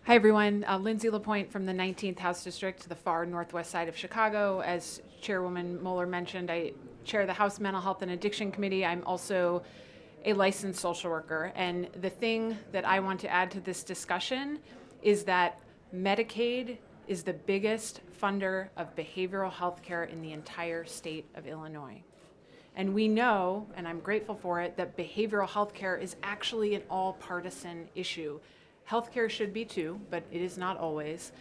Hi everyone, Lindsey LaPointe from the 19th House District, the far northwest side of Chicago. As Chairwoman Moeller mentioned, I chair the House Mental Health and Addiction Committee. I'm also a licensed social worker. And the thing that I want to add to this discussion is that Medicaid is the biggest funder of behavioral health care in the entire state of Illinois. And we know, and I'm grateful for it, that behavioral health care is actually an all-partisan issue. Healthcare should be too, but it is not always.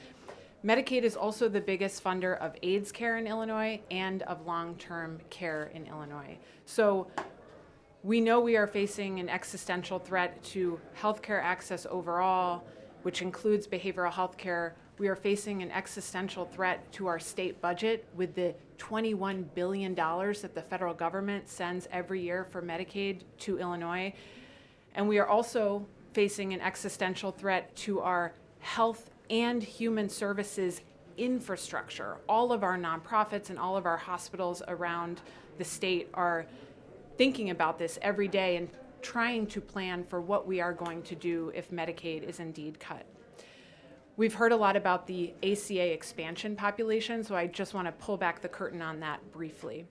Medicaid is also the biggest funder of AIDS care in Illinois and of long-term care in Illinois. So we know we are facing an existential threat to healthcare access overall, which includes behavioral health care. We are facing an existential threat to our state budget with the $21 billion that the federal government sends every year for Medicaid to Illinois. And we are also facing an existential threat to our health and human services infrastructure. All of our nonprofits and all of our hospitals around the state are thinking about this every day and trying to plan for what we are going to do if Medicaid is indeed cut. We've heard a lot about the ACA expansion population, so I just want to pull back the curtain on that briefly.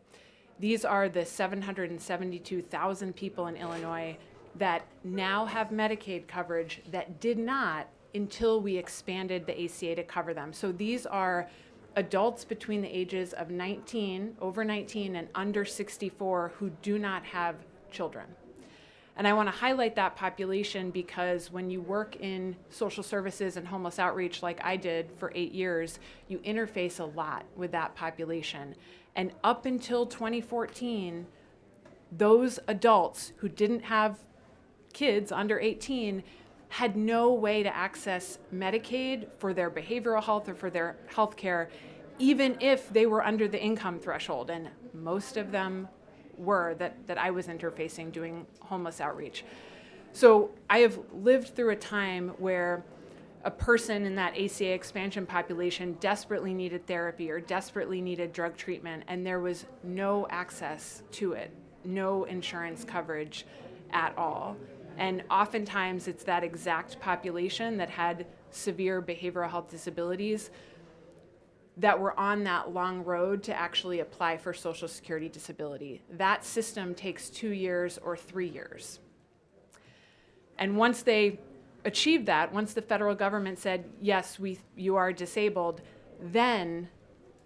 These are the 772,000 people in Illinois that now have Medicaid coverage that did not until we expanded the ACA to cover them. So these are adults between the ages of over 19 and under 64 who do not have children. And I want to highlight that population because when you work in social services and homeless outreach like I did for 8 years, you interface a lot with that population. And up until 2014, those adults who didn't have kids under 18 had no way to access Medicaid for their behavioral health or for their health care, even if they were under the income threshold. And most of them were that I was interfacing doing homeless outreach. So I have lived through a time where a person in that ACA expansion population desperately needed therapy or desperately needed drug treatment, and there was no access to it, no insurance coverage at all. And oftentimes it's that exact population that had severe behavioral health disabilities that were on that long road to actually apply for Social Security disability. That system takes 2 years or 3 years. And once they achieved that, once the federal government said, yes, you are disabled, then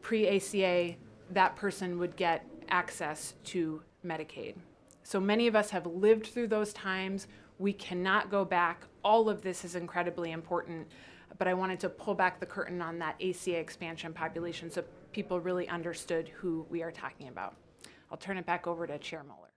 pre-ACA, that person would get access to Medicaid. So many of us have lived through those times. We cannot go back. All of this is incredibly important, but I wanted to pull back the curtain on that ACA expansion population so people really understood who we are talking about. I'll turn it back over to Chair Moeller.